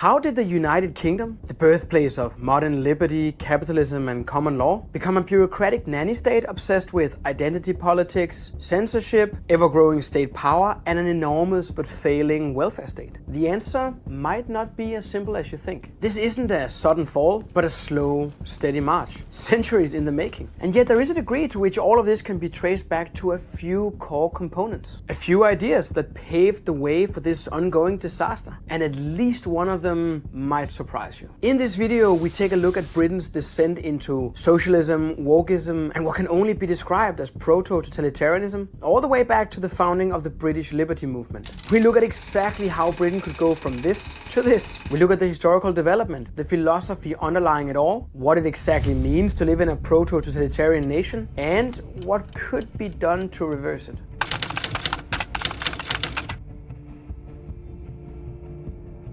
How did the United Kingdom, the birthplace of modern liberty, capitalism and common law, become a bureaucratic nanny state obsessed with identity politics, censorship, ever-growing state power and an enormous but failing welfare state? The answer might not be as simple as you think. This isn't a sudden fall, but a slow, steady march, centuries in the making. And yet there is a degree to which all of this can be traced back to a few core components. A few ideas that paved the way for this ongoing disaster. And at least one of them might surprise you. In this video, we take a look at Britain's descent into socialism, wokeism, and what can only be described as proto-totalitarianism, all the way back to the founding of the British Liberty movement. We look at exactly how Britain could go from this to this. We look at the historical development, the philosophy underlying it all, what it exactly means to live in a proto-totalitarian nation, and what could be done to reverse it.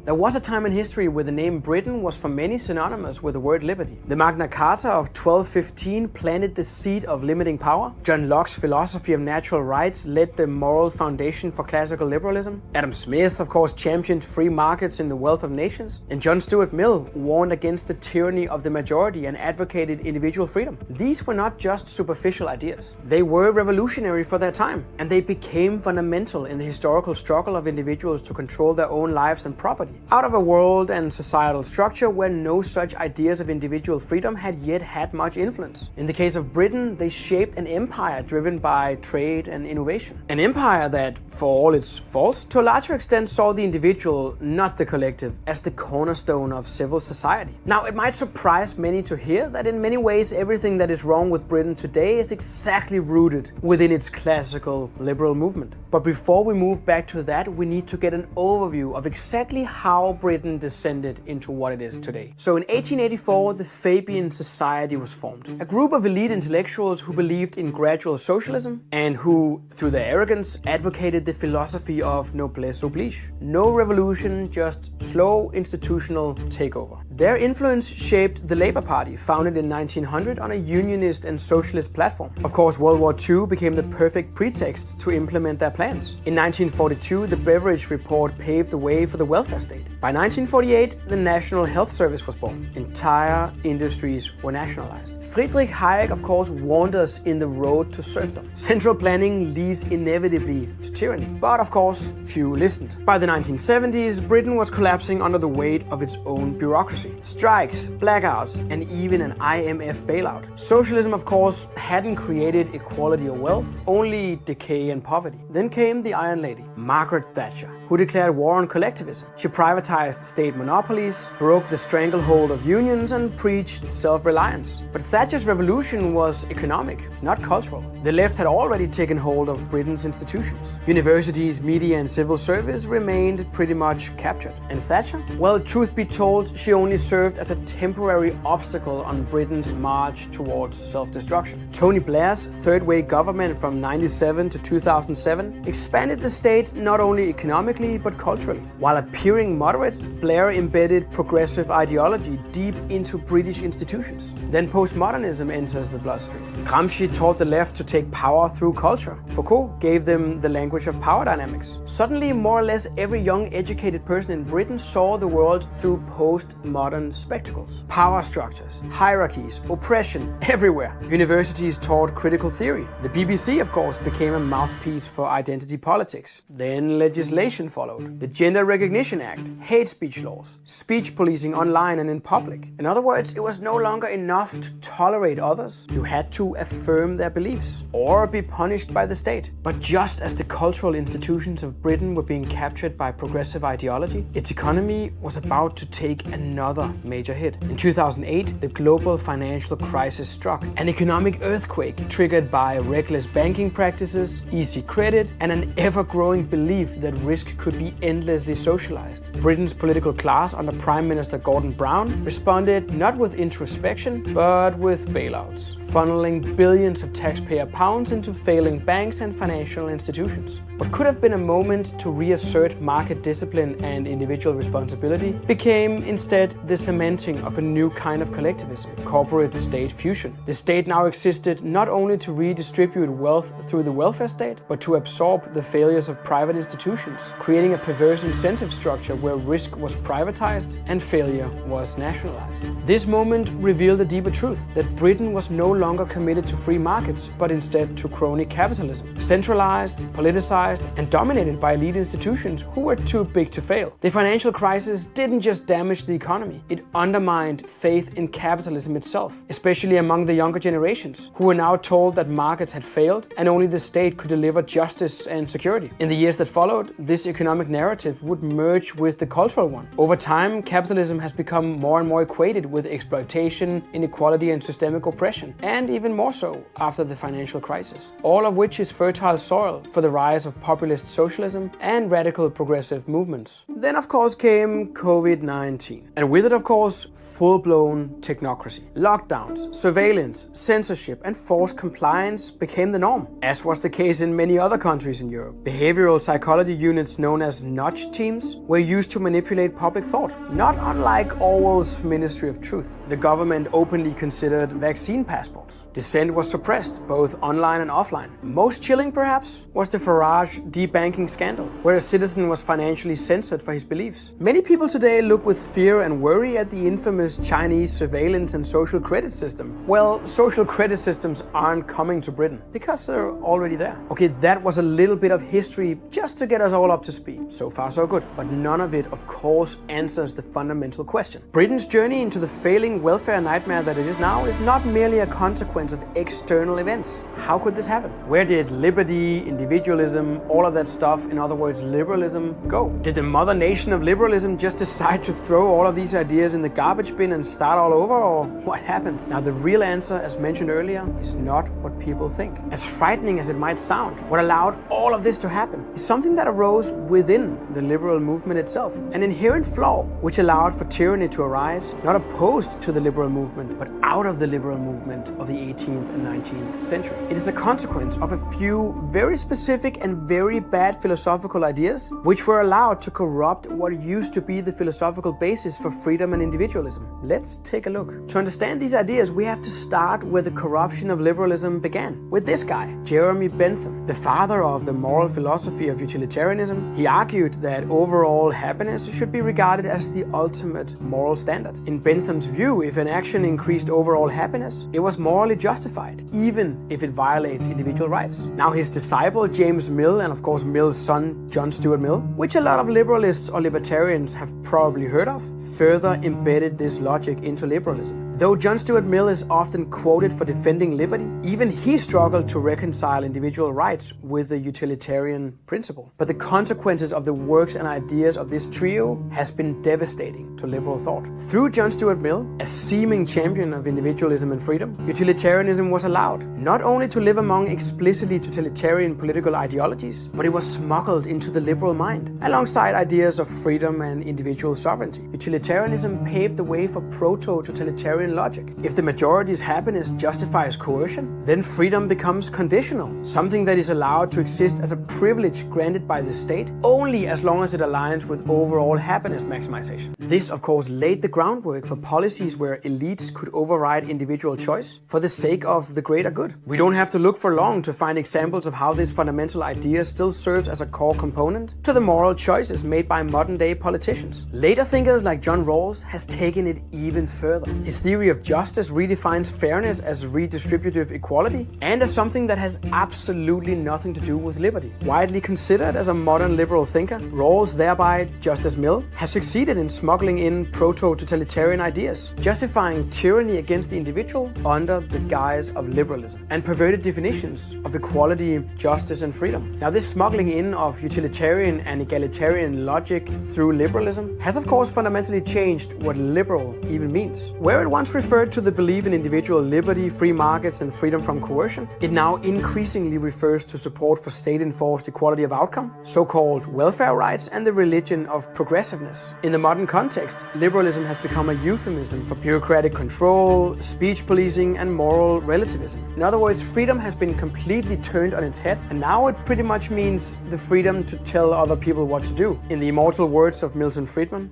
There was a time in history where the name Britain was for many synonymous with the word liberty. The Magna Carta of 1215 planted the seed of limiting power. John Locke's philosophy of natural rights laid the moral foundation for classical liberalism. Adam Smith, of course, championed free markets in the wealth of nations. And John Stuart Mill warned against the tyranny of the majority and advocated individual freedom. These were not just superficial ideas. They were revolutionary for their time, and they became fundamental in the historical struggle of individuals to control their own lives and property, out of a world and societal structure where no such ideas of individual freedom had yet had much influence. In the case of Britain, they shaped an empire driven by trade and innovation. An empire that, for all its faults, to a larger extent saw the individual, not the collective, as the cornerstone of civil society. Now, it might surprise many to hear that in many ways everything that is wrong with Britain today is exactly rooted within its classical liberal movement. But before we move back to that, we need to get an overview of exactly how Britain descended into what it is today. So in 1884, the Fabian Society was formed. A group of elite intellectuals who believed in gradual socialism and who, through their arrogance, advocated the philosophy of noblesse oblige. No revolution, just slow institutional takeover. Their influence shaped the Labour Party, founded in 1900 on a unionist and socialist platform. Of course, World War II became the perfect pretext to implement their plans. In 1942, the Beveridge Report paved the way for the welfare state. By 1948, the National Health Service was born. Entire industries were nationalized. Friedrich Hayek, of course, warned us in the road to serfdom. Central planning leads inevitably to tyranny. But of course, few listened. By the 1970s, Britain was collapsing under the weight of its own bureaucracy. Strikes, blackouts, and even an IMF bailout. Socialism, of course, hadn't created equality or wealth, only decay and poverty. Then came the Iron Lady, Margaret Thatcher, who declared war on collectivism. She privatized state monopolies, broke the stranglehold of unions, and preached self-reliance. But Thatcher's revolution was economic, not cultural. The left had already taken hold of Britain's institutions. Universities, media, and civil service remained pretty much captured. And Thatcher? Well, truth be told, she only served as a temporary obstacle on Britain's march towards self-destruction. Tony Blair's third-way government from 1997 to 2007 expanded the state not only economically but culturally. While appearing moderate, Blair embedded progressive ideology deep into British institutions. Then postmodernism enters the bloodstream. Gramsci taught the left to take power through culture. Foucault gave them the language of power dynamics. Suddenly, more or less every young educated person in Britain saw the world through postmodern spectacles. Power structures, hierarchies, oppression, everywhere. Universities taught critical theory. The BBC, of course, became a mouthpiece for identity politics. Then legislation followed. The Gender Recognition Act, hate speech laws, speech policing online and in public. In other words, it was no longer enough to tolerate others. You had to affirm their beliefs or be punished by the state. But just as the cultural institutions of Britain were being captured by progressive ideology, its economy was about to take another major hit. In 2008, the global financial crisis struck. An economic earthquake triggered by reckless banking practices, easy credit, and an ever-growing belief that risk could be endlessly socialized. Britain's political class under Prime Minister Gordon Brown responded not with introspection, but with bailouts, funneling billions of taxpayer pounds into failing banks and financial institutions. What could have been a moment to reassert market discipline and individual responsibility became instead the cementing of a new kind of collectivism, corporate-state fusion. The state now existed not only to redistribute wealth through the welfare state, but to absorb the failures of private institutions, creating a perverse incentive structure where risk was privatized and failure was nationalized. This moment revealed a deeper truth, that Britain was no longer committed to free markets, but instead to crony capitalism, centralized, politicized, and dominated by elite institutions who were too big to fail. The financial crisis didn't just damage the economy, it undermined faith in capitalism itself, especially among the younger generations, who were now told that markets had failed and only the state could deliver justice and security. In the years that followed, this economic narrative would merge with the cultural one. Over time, capitalism has become more and more equated with exploitation, inequality, and systemic oppression, and even more so after the financial crisis. All of which is fertile soil for the rise of populist socialism and radical progressive movements. Then of course came COVID-19. And with it of course, full-blown technocracy. Lockdowns, surveillance, censorship, and forced compliance became the norm, as was the case in many other countries in Europe. Behavioral psychology units known as nudge teams were used to manipulate public thought. Not unlike Orwell's Ministry of Truth, the government openly considered vaccine passports. Dissent was suppressed, both online and offline. Most chilling, perhaps, was the Farage debanking scandal, where a citizen was financially censored for his beliefs. Many people today look with fear and worry at the infamous Chinese surveillance and social credit system. Well, social credit systems aren't coming to Britain, because they're already there. Okay, that was a little bit of history just to get us all up to speed. So far so good, but none of it, of course, answers the fundamental question. Britain's journey into the failing welfare nightmare that it is now is not merely a consequence of external events. How could this happen? Where did liberty, individualism, all of that stuff, in other words liberalism, go? Did the mother nation of liberalism just decide to throw all of these ideas in the garbage bin and start all over, or what happened? Now the real answer, as mentioned earlier, is not what people think. As frightening as it might sound, what allowed all of this to happen is something that arose within the liberal movement itself. An inherent flaw which allowed for tyranny to arise, not opposed to the liberal movement, but out of the liberal movement of the 18th and 19th century. It is a consequence of a few very specific and very bad philosophical ideas which were allowed to corrupt what used to be the philosophical basis for freedom and individualism. Let's take a look. To understand these ideas, we have to start where the corruption of liberalism began, with this guy, Jeremy Bentham, the father of the moral philosophy of utilitarianism. He argued that overall happiness should be regarded as the ultimate moral standard. In Bentham's view, if an action increased overall happiness, it was morally justified, even if it violates individual rights. Now his disciple James Mill, and of course Mill's son John Stuart Mill, which a lot of liberalists or libertarians have probably heard of, further embedded this logic into liberalism. Though John Stuart Mill is often quoted for defending liberty, even he struggled to reconcile individual rights with the utilitarian principle. But the consequences of the works and ideas of this trio has been devastating to liberal thought. Through John Stuart Mill, a seeming champion of individualism and freedom, utilitarianism was allowed not only to live among explicitly totalitarian political ideologies, but it was smuggled into the liberal mind, alongside ideas of freedom and individual sovereignty. Utilitarianism paved the way for proto-totalitarian logic. If the majority's happiness justifies coercion, then freedom becomes conditional, something that is allowed to exist as a privilege granted by the state only as long as it aligns with overall happiness maximization. This, of course, laid the groundwork for policies where elites could override individual choice for the sake of the greater good. We don't have to look for long to find examples of how this fundamental idea still serves as a core component to the moral choices made by modern-day politicians. Later thinkers like John Rawls has taken it even further. His theory of justice redefines fairness as redistributive equality and as something that has absolutely nothing to do with liberty. Widely considered as a modern liberal thinker, Rawls, thereby just as Mill, has succeeded in smuggling in proto-totalitarian ideas, justifying tyranny against the individual under the guise of liberalism, and perverted definitions of equality, justice, and freedom. Now, this smuggling in of utilitarian and egalitarian logic through liberalism has, of course, fundamentally changed what liberal even means. Where it once referred to the belief in individual liberty, free markets, and freedom from coercion, it now increasingly refers to support for state-enforced equality of outcome, so-called welfare rights, and the religion of progressiveness. In the modern context, liberalism has become a euphemism for bureaucratic control, speech policing, and moral relativism. In other words, freedom has been completely turned on its head, and now it pretty much means the freedom to tell other people what to do. In the immortal words of Milton Friedman,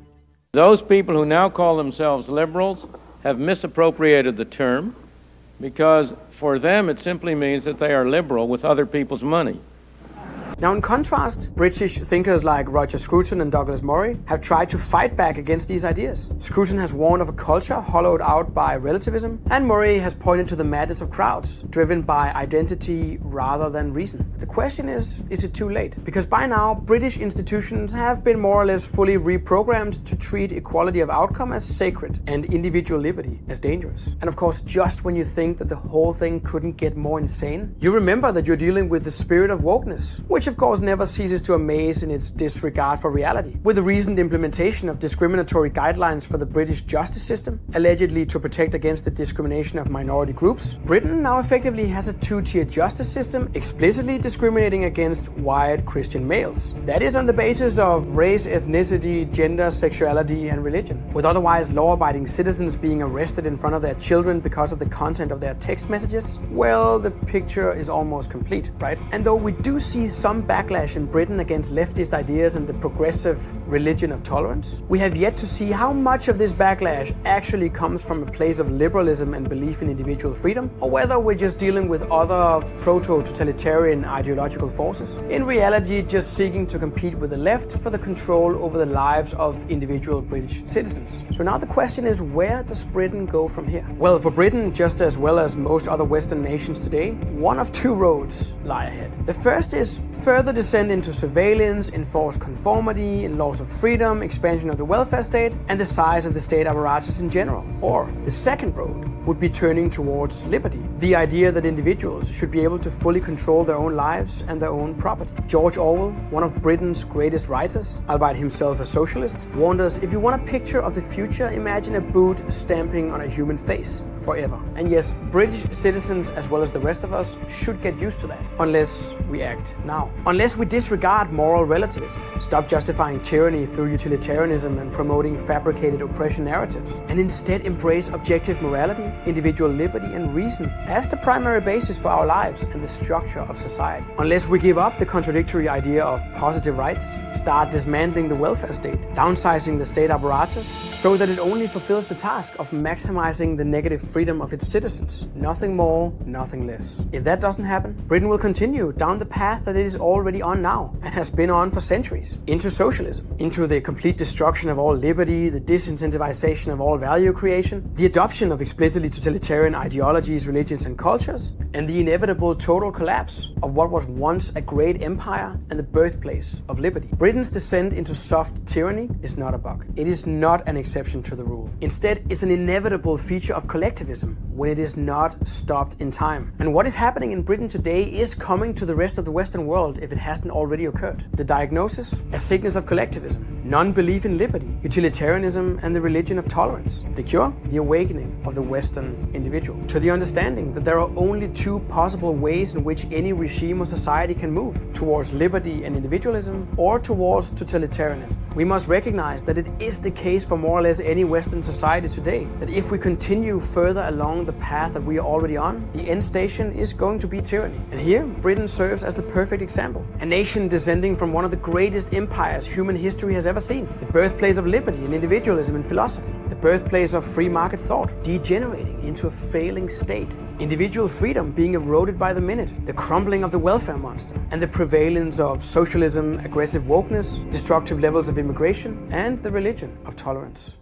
"Those people who now call themselves liberals have misappropriated the term, because for them it simply means that they are liberal with other people's money. Now, in contrast, British thinkers like Roger Scruton and Douglas Murray have tried to fight back against these ideas. Scruton has warned of a culture hollowed out by relativism, and Murray has pointed to the madness of crowds, driven by identity rather than reason. The question is it too late? Because by now, British institutions have been more or less fully reprogrammed to treat equality of outcome as sacred and individual liberty as dangerous. And of course, just when you think that the whole thing couldn't get more insane, you remember that you're dealing with the spirit of wokeness, which of course never ceases to amaze in its disregard for reality. With the recent implementation of discriminatory guidelines for the British justice system, allegedly to protect against the discrimination of minority groups, Britain now effectively has a two-tier justice system explicitly discriminating against white Christian males. That is on the basis of race, ethnicity, gender, sexuality, and religion. With otherwise law-abiding citizens being arrested in front of their children because of the content of their text messages, well, the picture is almost complete, right? And though we do see some backlash in Britain against leftist ideas and the progressive religion of tolerance, we have yet to see how much of this backlash actually comes from a place of liberalism and belief in individual freedom, or whether we're just dealing with other proto-totalitarian ideological forces, in reality just seeking to compete with the left for the control over the lives of individual British citizens. So now the question is, where does Britain go from here? Well, for Britain, just as well as most other Western nations today, one of two roads lie ahead. The first is further descent into surveillance, enforced conformity, and laws of freedom, expansion of the welfare state, and the size of the state apparatus in general. Or the second road would be turning towards liberty, the idea that individuals should be able to fully control their own lives and their own property. George Orwell, one of Britain's greatest writers, albeit himself a socialist, warned us, if you want a picture of the future, imagine a boot stamping on a human face forever. And yes, British citizens as well as the rest of us should get used to that, unless we act now. Unless we disregard moral relativism, stop justifying tyranny through utilitarianism and promoting fabricated oppression narratives, and instead embrace objective morality, individual liberty, and reason as the primary basis for our lives and the structure of society. Unless we give up the contradictory idea of positive rights, start dismantling the welfare state, downsizing the state apparatus so that it only fulfills the task of maximizing the negative freedom of its citizens. Nothing more, nothing less. If that doesn't happen, Britain will continue down the path that it is already on now and has been on for centuries, into socialism, into the complete destruction of all liberty, the disincentivization of all value creation, the adoption of explicitly totalitarian ideologies, religions, and cultures, and the inevitable total collapse of what was once a great empire and the birthplace of liberty. Britain's descent into soft tyranny is not a bug. It is not an exception to the rule. Instead, it's an inevitable feature of collectivism when it is not stopped in time. And what is happening in Britain today is coming to the rest of the Western world if it hasn't already occurred. The diagnosis? A sickness of collectivism, non-belief in liberty, utilitarianism, and the religion of tolerance. The cure? The awakening of the Western individual to the understanding that there are only two possible ways in which any regime or society can move: towards liberty and individualism, or towards totalitarianism. We must recognize that it is the case for more or less any Western society today, that if we continue further along the path that we are already on, the end station is going to be tyranny. And here, Britain serves as the perfect example. A nation descending from one of the greatest empires human history has ever seen, the birthplace of liberty and individualism and philosophy, the birthplace of free market thought, degenerating into a failing state, individual freedom being eroded by the minute, the crumbling of the welfare monster, and the prevalence of socialism, aggressive wokeness, destructive levels of immigration, and the religion of tolerance.